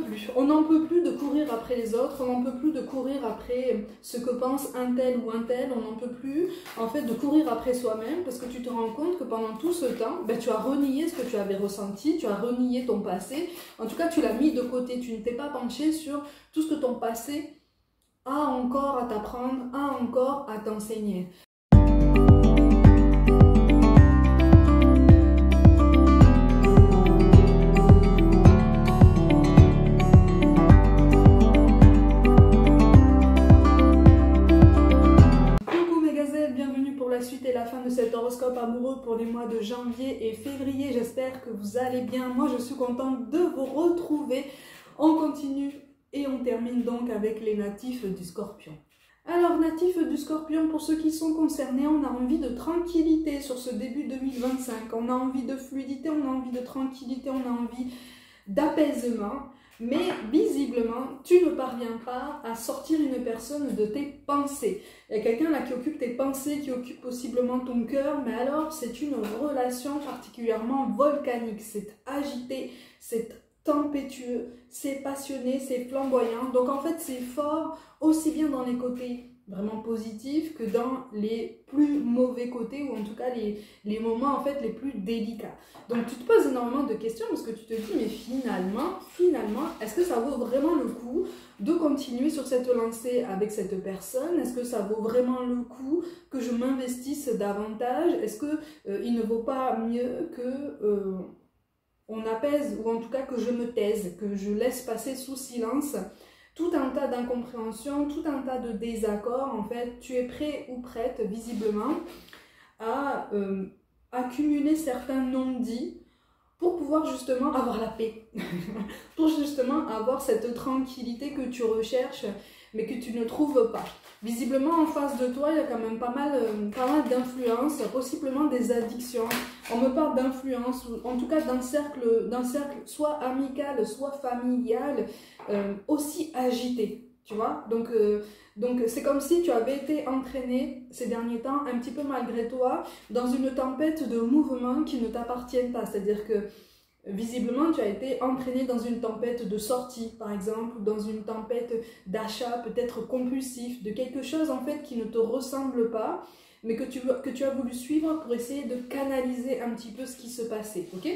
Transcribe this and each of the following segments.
plus. On n'en peut plus de courir après les autres, on n'en peut plus de courir après ce que pense un tel ou un tel, on n'en peut plus en fait de courir après soi-même parce que tu te rends compte que pendant tout ce temps, ben, tu as renié ce que tu avais ressenti, tu as renié ton passé, en tout cas tu l'as mis de côté, tu ne t'es pas penché sur tout ce que ton passé a encore à t'apprendre, a encore à t'enseigner. La suite et la fin de cet horoscope amoureux pour les mois de janvier et février. J'espère que vous allez bien. Moi, je suis contente de vous retrouver. On continue et on termine donc avec les natifs du Scorpion. Alors, natifs du Scorpion, pour ceux qui sont concernés, on a envie de tranquillité sur ce début 2025. On a envie de fluidité, on a envie de tranquillité, on a envie d'apaisement. Mais visiblement, tu ne parviens pas à sortir une personne de tes pensées. Il y a quelqu'un là qui occupe tes pensées, qui occupe possiblement ton cœur, mais alors c'est une relation particulièrement volcanique. C'est agité, c'est tempétueux, c'est passionné, c'est flamboyant. Donc en fait, c'est fort aussi bien dans les côtés vraiment positifs que dans les plus mauvais côtés, ou en tout cas les moments en fait les plus délicats. Donc tu te poses énormément de questions parce que tu te dis mais finalement, est-ce que ça vaut vraiment le coup de continuer sur cette lancée avec cette personne? Est-ce que ça vaut vraiment le coup que je m'investisse davantage? Est-ce que il ne vaut pas mieux que on apaise, ou en tout cas que je me taise, que je laisse passer sous silence tout un tas d'incompréhensions, tout un tas de désaccords? En fait, tu es prêt ou prête, visiblement, à accumuler certains non-dits pour pouvoir justement avoir la paix, pour justement avoir cette tranquillité que tu recherches, mais que tu ne trouves pas. Visiblement, en face de toi, il y a quand même pas mal d'influences, possiblement des addictions. On me parle d'influence, ou en tout cas d'un cercle soit amical, soit familial, aussi agité, tu vois. Donc c'est comme si tu avais été entraîné ces derniers temps, un petit peu malgré toi, dans une tempête de mouvements qui ne t'appartiennent pas. C'est-à-dire que visiblement, tu as été entraîné dans une tempête de sortie, par exemple, dans une tempête d'achat peut-être compulsif, de quelque chose en fait qui ne te ressemble pas, mais que tu as voulu suivre pour essayer de canaliser un petit peu ce qui se passait, ok?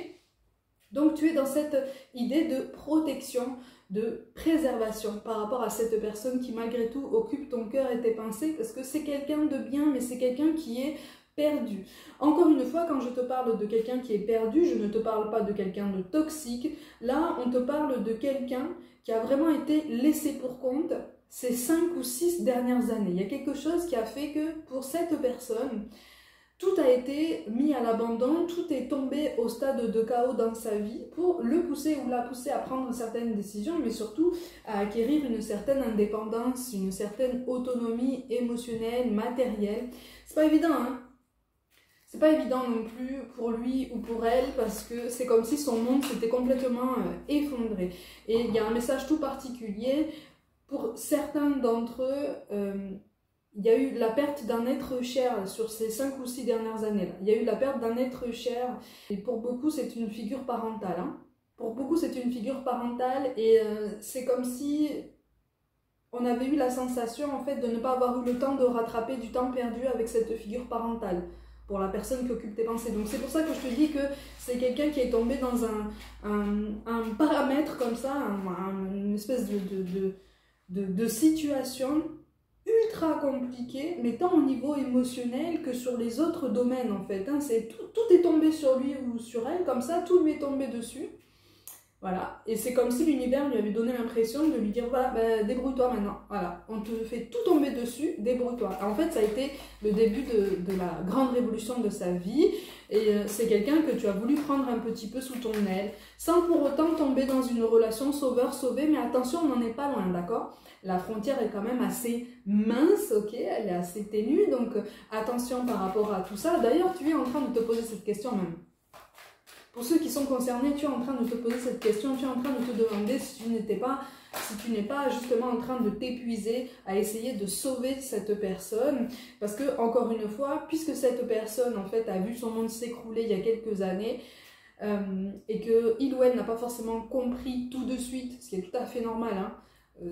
Donc tu es dans cette idée de protection, de préservation par rapport à cette personne qui malgré tout occupe ton cœur et tes pensées, parce que c'est quelqu'un de bien, mais c'est quelqu'un qui est perdu. Encore une fois, quand je te parle de quelqu'un qui est perdu, je ne te parle pas de quelqu'un de toxique. Là, on te parle de quelqu'un qui a vraiment été laissé pour compte ces 5 ou 6 dernières années. Il y a quelque chose qui a fait que pour cette personne, tout a été mis à l'abandon, tout est tombé au stade de chaos dans sa vie pour le pousser ou la pousser à prendre certaines décisions, mais surtout à acquérir une certaine indépendance, une certaine autonomie émotionnelle, matérielle. C'est pas évident, hein? C'est pas évident non plus pour lui ou pour elle, parce que c'est comme si son monde s'était complètement effondré. Et il y a un message tout particulier. Pour certains d'entre eux, il y a eu la perte d'un être cher sur ces 5 ou 6 dernières années. Il y a eu la perte d'un être cher. Et pour beaucoup, c'est une figure parentale. Hein. Pour beaucoup, c'est une figure parentale. Et c'est comme si on avait eu la sensation en fait, de ne pas avoir eu le temps de rattraper du temps perdu avec cette figure parentale, pour la personne qui occupe tes pensées. Donc c'est pour ça que je te dis que c'est quelqu'un qui est tombé dans un paramètre comme ça, une espèce de situation ultra compliquée, mais tant au niveau émotionnel que sur les autres domaines en fait. Hein. Tout est tombé sur lui ou sur elle, comme ça, tout lui est tombé dessus. Voilà, et c'est comme si l'univers lui avait donné l'impression de lui dire voilà, bah, débrouille-toi maintenant, voilà, on te fait tout tomber dessus, débrouille-toi. En fait, ça a été le début de la grande révolution de sa vie, et c'est quelqu'un que tu as voulu prendre un petit peu sous ton aile, sans pour autant tomber dans une relation sauveur-sauvé, mais attention, on n'en est pas loin, d'accord? La frontière est quand même assez mince, ok, elle est assez ténue, donc attention par rapport à tout ça. D'ailleurs, tu es en train de te poser cette question même. Pour ceux qui sont concernés, tu es en train de te poser cette question, tu es en train de te demander si tu n'es pas justement en train de t'épuiser à essayer de sauver cette personne. Parce que, encore une fois, puisque cette personne en fait a vu son monde s'écrouler il y a quelques années, et qu'il ou elle n'a pas forcément compris tout de suite, ce qui est tout à fait normal, hein,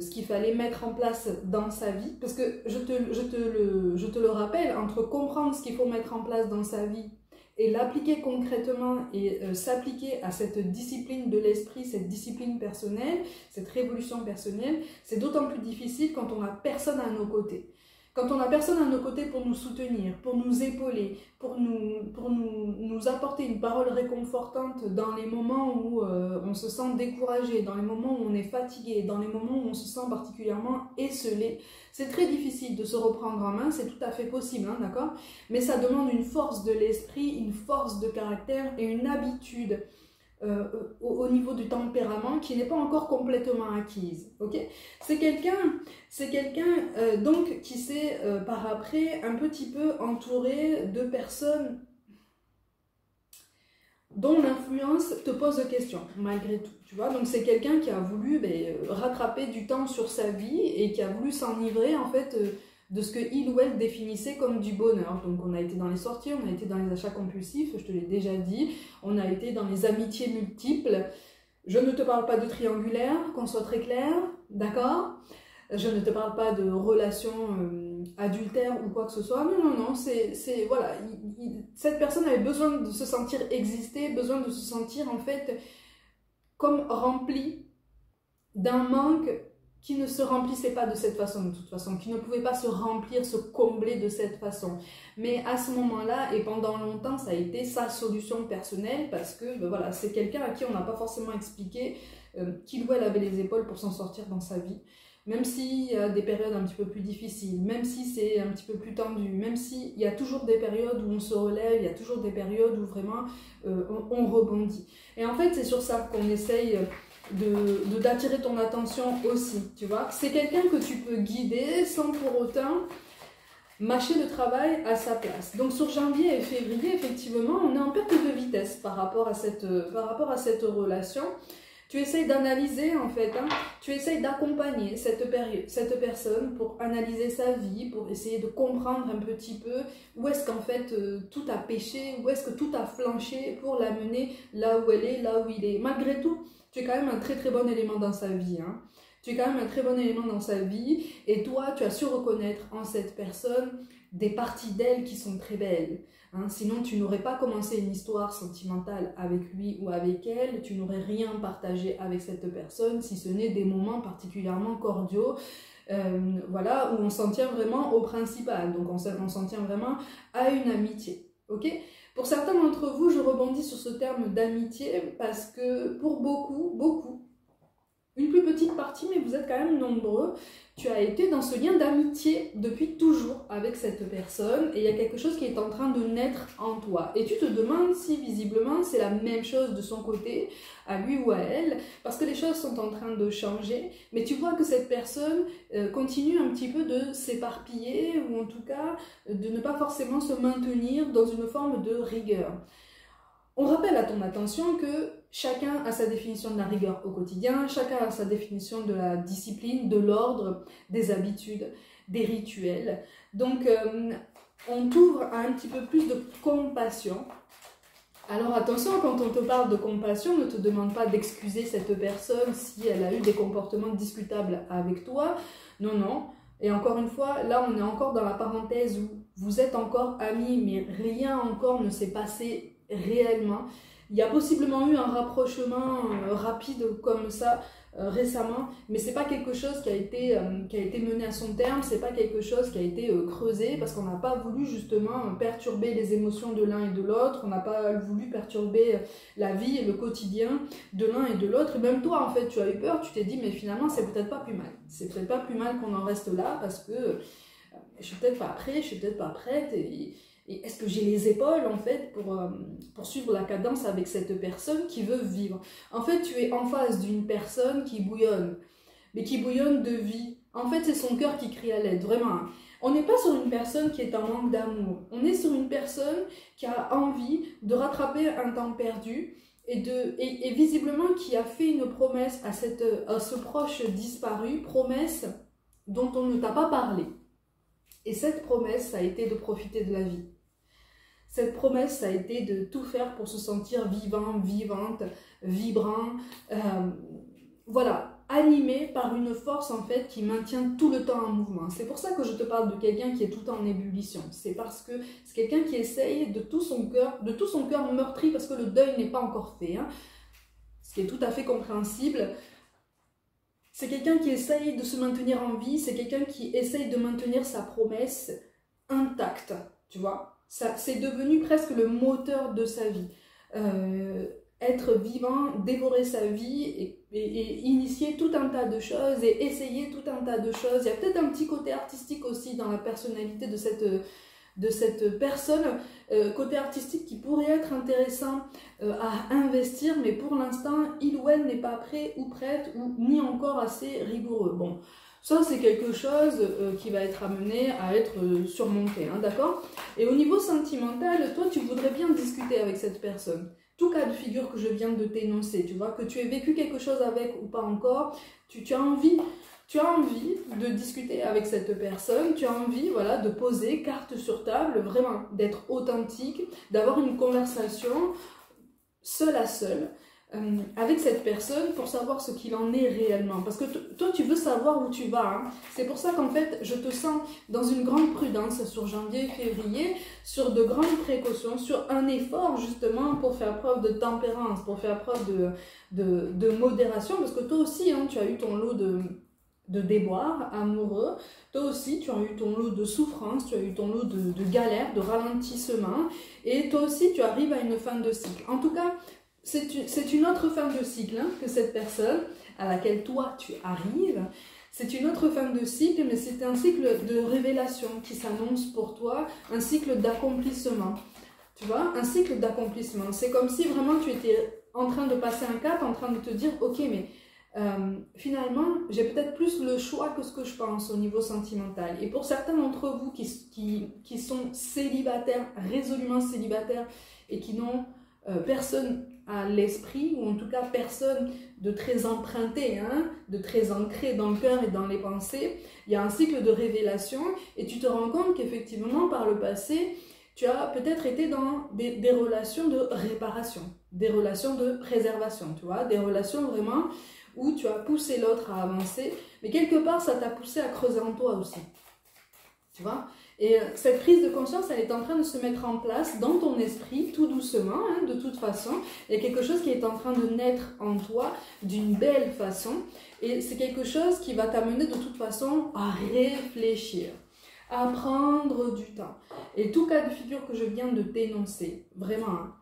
ce qu'il fallait mettre en place dans sa vie, parce que je te le rappelle, entre comprendre ce qu'il faut mettre en place dans sa vie et l'appliquer concrètement et s'appliquer à cette discipline de l'esprit, cette discipline personnelle, cette révolution personnelle, c'est d'autant plus difficile quand on n'a personne à nos côtés. Quand on n'a personne à nos côtés pour nous soutenir, pour nous épauler, pour nous apporter une parole réconfortante dans les moments où on se sent découragé, dans les moments où on est fatigué, dans les moments où on se sent particulièrement esseulé, c'est très difficile de se reprendre en main, c'est tout à fait possible, hein, d'accord? Mais ça demande une force de l'esprit, une force de caractère et une habitude au niveau du tempérament qui n'est pas encore complètement acquise, ok? C'est quelqu'un donc qui s'est par après un petit peu entouré de personnes dont l'influence te pose question, malgré tout, tu vois. Donc c'est quelqu'un qui a voulu rattraper du temps sur sa vie et qui a voulu s'enivrer en fait de ce que il ou elle définissait comme du bonheur. Donc on a été dans les sorties, on a été dans les achats compulsifs, je te l'ai déjà dit, on a été dans les amitiés multiples. Je ne te parle pas de triangulaire, qu'on soit très clair, d'accord? Je ne te parle pas de relations adultères ou quoi que ce soit. Non, voilà, cette personne avait besoin de se sentir exister, besoin de se sentir en fait comme remplie d'un manque qui ne se remplissait pas de cette façon, de toute façon, qui ne pouvait pas se remplir, se combler de cette façon. Mais à ce moment-là, et pendant longtemps, ça a été sa solution personnelle, parce que voilà, c'est quelqu'un à qui on n'a pas forcément expliqué qu'il ou elle avait les épaules pour s'en sortir dans sa vie. Même s'il y a des périodes un petit peu plus difficiles, même si c'est un petit peu plus tendu, même s'il y a toujours des périodes où on se relève, il y a toujours des périodes où vraiment on rebondit. Et en fait, c'est sur ça qu'on essaye d'attirer ton attention aussi, tu vois. C'est quelqu'un que tu peux guider sans pour autant mâcher le travail à sa place. Donc sur janvier et février, effectivement, on est en perte de vitesse par rapport à cette relation. Tu essayes d'analyser en fait, hein, tu essayes d'accompagner cette personne pour analyser sa vie, pour essayer de comprendre un petit peu où est-ce qu'en fait tout a péché, où est-ce que tout a flanché pour l'amener là où elle est, là où il est. Malgré tout, tu es quand même un très très bon élément dans sa vie, hein. Tu es quand même un très bon élément dans sa vie et toi, tu as su reconnaître en cette personne des parties d'elle qui sont très belles. Hein, sinon, tu n'aurais pas commencé une histoire sentimentale avec lui ou avec elle, tu n'aurais rien partagé avec cette personne, si ce n'est des moments particulièrement cordiaux, voilà, où on s'en tient vraiment au principal, donc on s'en tient vraiment à une amitié, ok? Pour certains d'entre vous, je rebondis sur ce terme d'amitié parce que pour beaucoup, une plus petite partie, mais vous êtes quand même nombreux, tu as été dans ce lien d'amitié depuis toujours avec cette personne et il y a quelque chose qui est en train de naître en toi. Et tu te demandes si visiblement c'est la même chose de son côté, à lui ou à elle, parce que les choses sont en train de changer, mais tu vois que cette personne continue un petit peu de s'éparpiller ou en tout cas de ne pas forcément se maintenir dans une forme de rigueur. On rappelle à ton attention que chacun a sa définition de la rigueur au quotidien, chacun a sa définition de la discipline, de l'ordre, des habitudes, des rituels. Donc, on t'ouvre à un petit peu plus de compassion. Alors attention, quand on te parle de compassion, ne te demande pas d'excuser cette personne si elle a eu des comportements discutables avec toi. Non, non. Et encore une fois, là, on est encore dans la parenthèse où vous êtes encore amis, mais rien encore ne s'est passé réellement. Il y a possiblement eu un rapprochement rapide comme ça récemment, mais c'est pas quelque chose qui a été mené à son terme, c'est pas quelque chose qui a été creusé parce qu'on n'a pas voulu justement perturber les émotions de l'un et de l'autre, on n'a pas voulu perturber la vie et le quotidien de l'un et de l'autre. Et même toi en fait tu as eu peur, tu t'es dit mais finalement c'est peut-être pas plus mal, c'est peut-être pas plus mal qu'on en reste là parce que je suis peut-être pas prêt, je suis peut-être pas prête et est-ce que j'ai les épaules en fait pour suivre la cadence avec cette personne qui veut vivre? En fait, tu es en face d'une personne qui bouillonne, mais qui bouillonne de vie. En fait, c'est son cœur qui crie à l'aide, vraiment. On n'est pas sur une personne qui est en manque d'amour. On est sur une personne qui a envie de rattraper un temps perdu et visiblement qui a fait une promesse à ce proche disparu, promesse dont on ne t'a pas parlé. Et cette promesse, ça a été de profiter de la vie. Cette promesse, ça a été de tout faire pour se sentir vivant, vivante, vibrant, voilà, animé par une force en fait qui maintient tout le temps en mouvement. C'est pour ça que je te parle de quelqu'un qui est tout le temps en ébullition. C'est parce que c'est quelqu'un qui essaye de tout son cœur meurtri parce que le deuil n'est pas encore fait, hein, ce qui est tout à fait compréhensible. C'est quelqu'un qui essaye de se maintenir en vie, c'est quelqu'un qui essaye de maintenir sa promesse intacte, tu vois. C'est devenu presque le moteur de sa vie. Être vivant, dévorer sa vie et initier tout un tas de choses et essayer tout un tas de choses. Il y a peut-être un petit côté artistique aussi dans la personnalité de cette personne, côté artistique qui pourrait être intéressant à investir, mais pour l'instant, il ou elle n'est pas prêt ou prête, ou ni encore assez rigoureux. Bon, ça c'est quelque chose qui va être amené à être surmonté, hein, d'accord? Et au niveau sentimental, toi tu voudrais bien discuter avec cette personne. Tout cas de figure que je viens de t'énoncer, tu vois, que tu aies vécu quelque chose avec ou pas encore, tu as envie de discuter avec cette personne, tu as envie, voilà, de poser carte sur table, vraiment d'être authentique, d'avoir une conversation seul à seul avec cette personne pour savoir ce qu'il en est réellement. Parce que toi, tu veux savoir où tu vas. Hein. C'est pour ça qu'en fait, je te sens dans une grande prudence sur janvier et février, sur de grandes précautions, sur un effort justement pour faire preuve de tempérance, pour faire preuve de modération. Parce que toi aussi, hein, tu as eu ton lot de déboires amoureux, toi aussi tu as eu ton lot de souffrance, tu as eu ton lot de galères, de ralentissements, et toi aussi tu arrives à une fin de cycle. En tout cas, c'est une autre fin de cycle hein, que cette personne à laquelle toi tu arrives. C'est une autre fin de cycle, mais c'est un cycle de révélation qui s'annonce pour toi, un cycle d'accomplissement. Tu vois, un cycle d'accomplissement. C'est comme si vraiment tu étais en train de passer un cap, en train de te dire, ok, mais finalement, j'ai peut-être plus le choix que ce que je pense au niveau sentimental. Et pour certains d'entre vous qui sont célibataires, résolument célibataires, et qui n'ont personne à l'esprit, ou en tout cas personne de très emprunté, hein, de très ancré dans le cœur et dans les pensées, il y a un cycle de révélation, et tu te rends compte qu'effectivement, par le passé, tu as peut-être été dans des relations de réparation, des relations de préservation, tu vois, des relations vraiment où tu as poussé l'autre à avancer, mais quelque part, ça t'a poussé à creuser en toi aussi. Tu vois? Et cette prise de conscience, elle est en train de se mettre en place dans ton esprit, tout doucement, hein, de toute façon. Il y a quelque chose qui est en train de naître en toi d'une belle façon. Et c'est quelque chose qui va t'amener de toute façon à réfléchir, à prendre du temps. Et tout cas de figure que je viens de t'énoncer, vraiment, hein,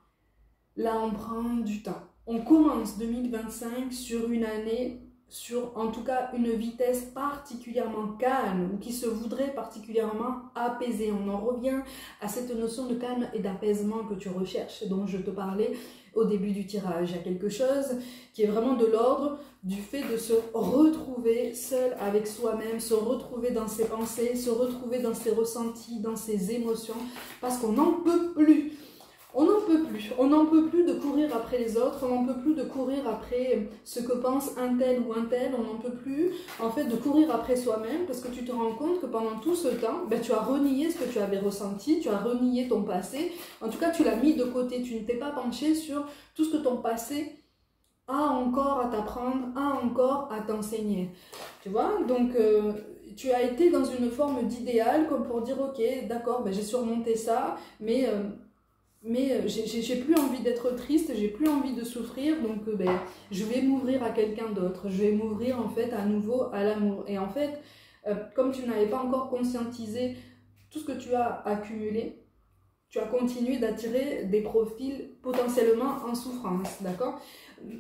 là on prend du temps. On commence 2025 sur une année, sur en tout cas une vitesse particulièrement calme ou qui se voudrait particulièrement apaisée. On en revient à cette notion de calme et d'apaisement que tu recherches, dont je te parlais au début du tirage. Il y a quelque chose qui est vraiment de l'ordre du fait de se retrouver seul avec soi-même, se retrouver dans ses pensées, se retrouver dans ses ressentis, dans ses émotions, parce qu'on n'en peut plus. On n'en peut plus. On n'en peut plus de courir après les autres, on n'en peut plus de courir après ce que pense un tel ou un tel, on n'en peut plus en fait de courir après soi-même parce que tu te rends compte que pendant tout ce temps, ben, tu as renié ce que tu avais ressenti, tu as renié ton passé, en tout cas tu l'as mis de côté, tu ne t'es pas penché sur tout ce que ton passé a encore à t'apprendre, a encore à t'enseigner. Tu vois, donc tu as été dans une forme d'idéal comme pour dire ok, d'accord, ben, j'ai surmonté ça, mais j'ai plus envie d'être triste, j'ai plus envie de souffrir, donc ben, je vais m'ouvrir à quelqu'un d'autre, je vais m'ouvrir en fait à nouveau à l'amour. Et en fait, comme tu n'avais pas encore conscientisé tout ce que tu as accumulé, tu as continué d'attirer des profils potentiellement en souffrance, d'accord?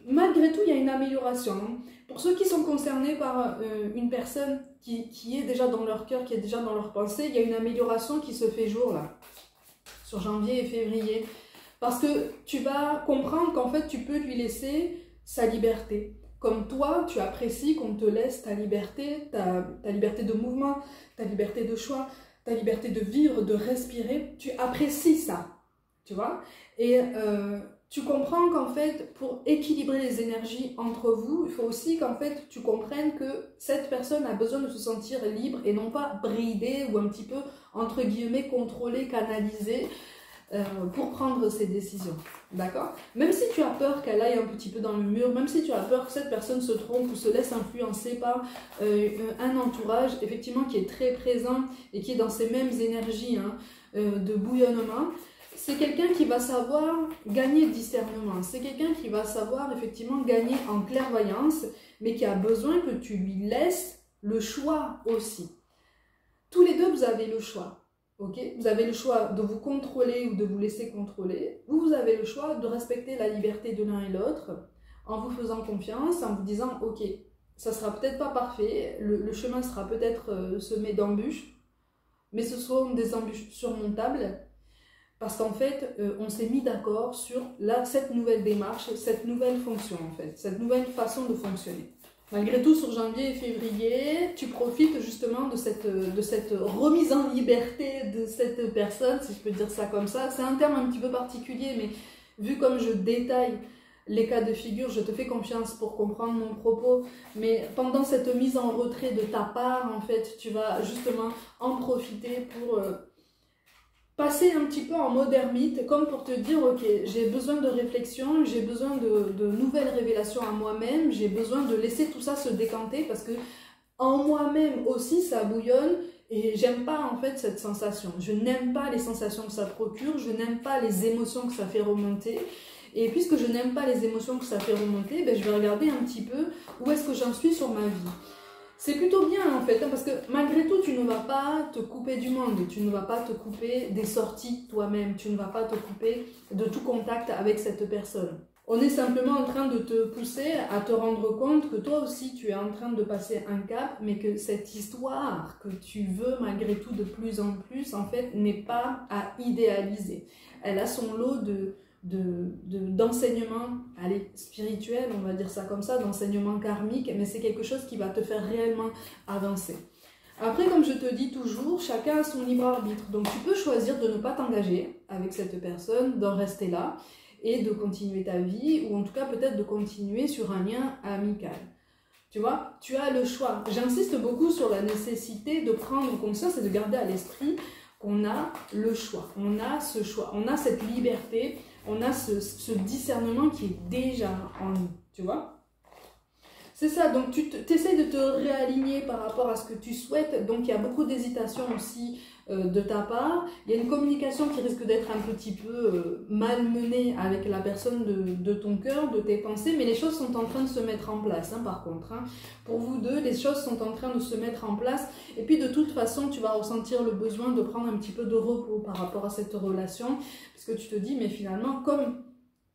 Malgré tout, il y a une amélioration. Hein. Pour ceux qui sont concernés par une personne qui est déjà dans leur cœur, qui est déjà dans leur pensée, il y a une amélioration qui se fait jour là. Sur janvier et février, parce que tu vas comprendre qu'en fait tu peux lui laisser sa liberté, comme toi tu apprécies qu'on te laisse ta liberté de mouvement, ta liberté de choix, ta liberté de vivre, de respirer, tu apprécies ça, tu vois, et tu comprends qu'en fait pour équilibrer les énergies entre vous, il faut aussi qu'en fait tu comprennes que cette personne a besoin de se sentir libre et non pas bridée ou un petit peu entre guillemets contrôlée, canalisée pour prendre ces décisions. D'accord? Même si tu as peur qu'elle aille un petit peu dans le mur, même si tu as peur que cette personne se trompe ou se laisse influencer par un entourage, effectivement, qui est très présent et qui est dans ces mêmes énergies de bouillonnement, c'est quelqu'un qui va savoir gagner discernement. C'est quelqu'un qui va savoir effectivement gagner en clairvoyance, mais qui a besoin que tu lui laisses le choix aussi. Tous les deux, vous avez le choix. Okay, vous avez le choix de vous contrôler ou de vous laisser contrôler. Vous avez le choix de respecter la liberté de l'un et l'autre en vous faisant confiance, en vous disant « Ok, ça sera peut-être pas parfait, le chemin sera peut-être semé d'embûches, mais ce seront des embûches surmontables parce qu'en fait, on s'est mis d'accord sur cette nouvelle démarche, cette nouvelle fonction en fait, cette nouvelle façon de fonctionner. » Malgré tout, sur janvier et février, tu profites justement de cette remise en liberté de cette personne, si je peux dire ça comme ça. C'est un terme un petit peu particulier, mais vu comme je détaille les cas de figure, je te fais confiance pour comprendre mon propos. Mais pendant cette mise en retrait de ta part, en fait, tu vas justement en profiter pour passer un petit peu en mode ermite, comme pour te dire, ok, j'ai besoin de réflexion, j'ai besoin de nouvelles révélations à moi-même, j'ai besoin de laisser tout ça se décanter parce que en moi-même aussi ça bouillonne et j'aime pas en fait cette sensation. Je n'aime pas les sensations que ça procure, je n'aime pas les émotions que ça fait remonter. Et puisque je n'aime pas les émotions que ça fait remonter, ben, je vais regarder un petit peu où est-ce que j'en suis sur ma vie. C'est plutôt bien en fait, parce que malgré tout, tu ne vas pas te couper du monde, tu ne vas pas te couper des sorties toi-même, tu ne vas pas te couper de tout contact avec cette personne. On est simplement en train de te pousser à te rendre compte que toi aussi tu es en train de passer un cap, mais que cette histoire que tu veux malgré tout de plus en plus, en fait, n'est pas à idéaliser. Elle a son lot d'enseignement, allez, spirituel, on va dire ça comme ça, d'enseignement karmique, mais c'est quelque chose qui va te faire réellement avancer. Après, comme je te dis toujours, chacun a son libre arbitre, donc tu peux choisir de ne pas t'engager avec cette personne, d'en rester là, et de continuer ta vie, ou en tout cas peut-être de continuer sur un lien amical. Tu vois, tu as le choix. J'insiste beaucoup sur la nécessité de prendre conscience et de garder à l'esprit qu'on a le choix, on a ce choix, on a cette liberté, on a ce discernement qui est déjà en nous, tu vois. C'est ça, donc tu essaies de te réaligner par rapport à ce que tu souhaites, donc il y a beaucoup d'hésitation aussi de ta part, il y a une communication qui risque d'être un petit peu malmenée avec la personne de ton cœur, de tes pensées, mais les choses sont en train de se mettre en place, hein, par contre. Hein. Pour vous deux, les choses sont en train de se mettre en place, et puis de toute façon, tu vas ressentir le besoin de prendre un petit peu de repos par rapport à cette relation, parce que tu te dis, mais finalement,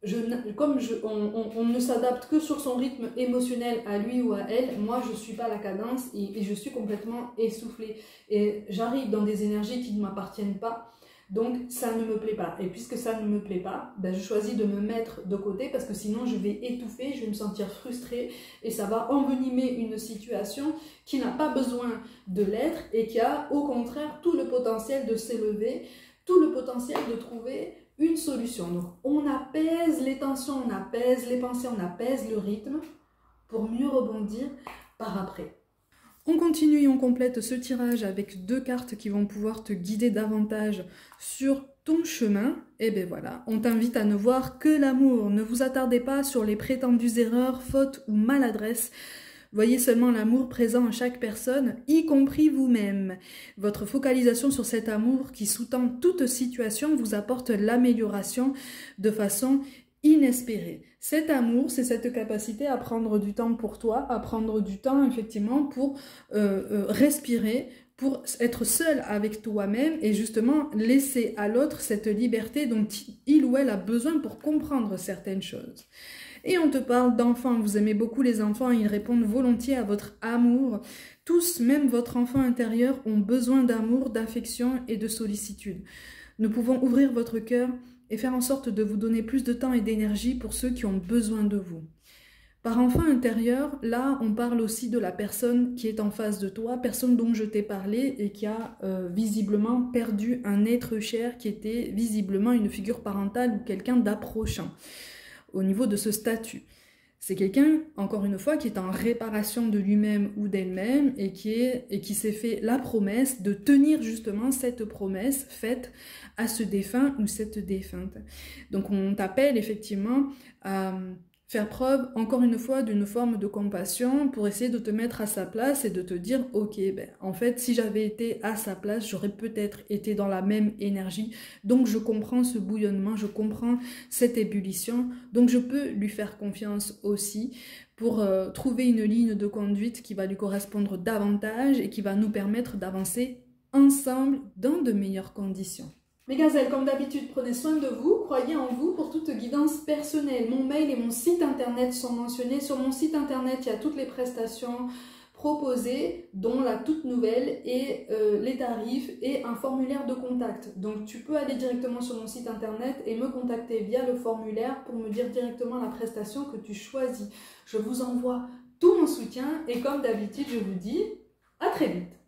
on ne s'adapte que sur son rythme émotionnel à lui ou à elle, moi je ne suis pas la cadence et je suis complètement essoufflée. Et j'arrive dans des énergies qui ne m'appartiennent pas, donc ça ne me plaît pas. Et puisque ça ne me plaît pas, ben je choisis de me mettre de côté parce que sinon je vais étouffer, je vais me sentir frustrée et ça va envenimer une situation qui n'a pas besoin de l'être et qui a au contraire tout le potentiel de s'élever, tout le potentiel de trouver une solution. Donc on apaise les tensions, on apaise les pensées, on apaise le rythme pour mieux rebondir par après. On continue et on complète ce tirage avec 2 cartes qui vont pouvoir te guider davantage sur ton chemin. Et bien voilà, on t'invite à ne voir que l'amour. Ne vous attardez pas sur les prétendues erreurs, fautes ou maladresses. Voyez seulement l'amour présent en chaque personne, y compris vous-même. Votre focalisation sur cet amour qui sous-tend toute situation vous apporte l'amélioration de façon inespérée. Cet amour, c'est cette capacité à prendre du temps pour toi, à prendre du temps effectivement pour respirer, pour être seul avec toi-même et justement laisser à l'autre cette liberté dont il ou elle a besoin pour comprendre certaines choses. Et on te parle d'enfants, vous aimez beaucoup les enfants, ils répondent volontiers à votre amour. Tous, même votre enfant intérieur, ont besoin d'amour, d'affection et de sollicitude. Nous pouvons ouvrir votre cœur et faire en sorte de vous donner plus de temps et d'énergie pour ceux qui ont besoin de vous. Par enfant intérieur, là, on parle aussi de la personne qui est en face de toi, personne dont je t'ai parlé et qui a visiblement perdu un être cher qui était visiblement une figure parentale ou quelqu'un d'approchant au niveau de ce statut. C'est quelqu'un, encore une fois, qui est en réparation de lui-même ou d'elle-même et qui s'est fait la promesse de tenir justement cette promesse faite à ce défunt ou cette défunte. Donc on t'appelle effectivement à faire preuve, encore une fois, d'une forme de compassion pour essayer de te mettre à sa place et de te dire, ok, ben, en fait, si j'avais été à sa place, j'aurais peut-être été dans la même énergie. Donc, je comprends ce bouillonnement, je comprends cette ébullition. Donc, je peux lui faire confiance aussi pour trouver une ligne de conduite qui va lui correspondre davantage et qui va nous permettre d'avancer ensemble dans de meilleures conditions. Mes gazelles, comme d'habitude, prenez soin de vous, croyez en vous pour toute guidance personnelle. Mon mail et mon site internet sont mentionnés. Sur mon site internet, il y a toutes les prestations proposées, dont la toute nouvelle et les tarifs et un formulaire de contact. Donc tu peux aller directement sur mon site internet et me contacter via le formulaire pour me dire directement la prestation que tu choisis. Je vous envoie tout mon soutien et comme d'habitude, je vous dis à très vite.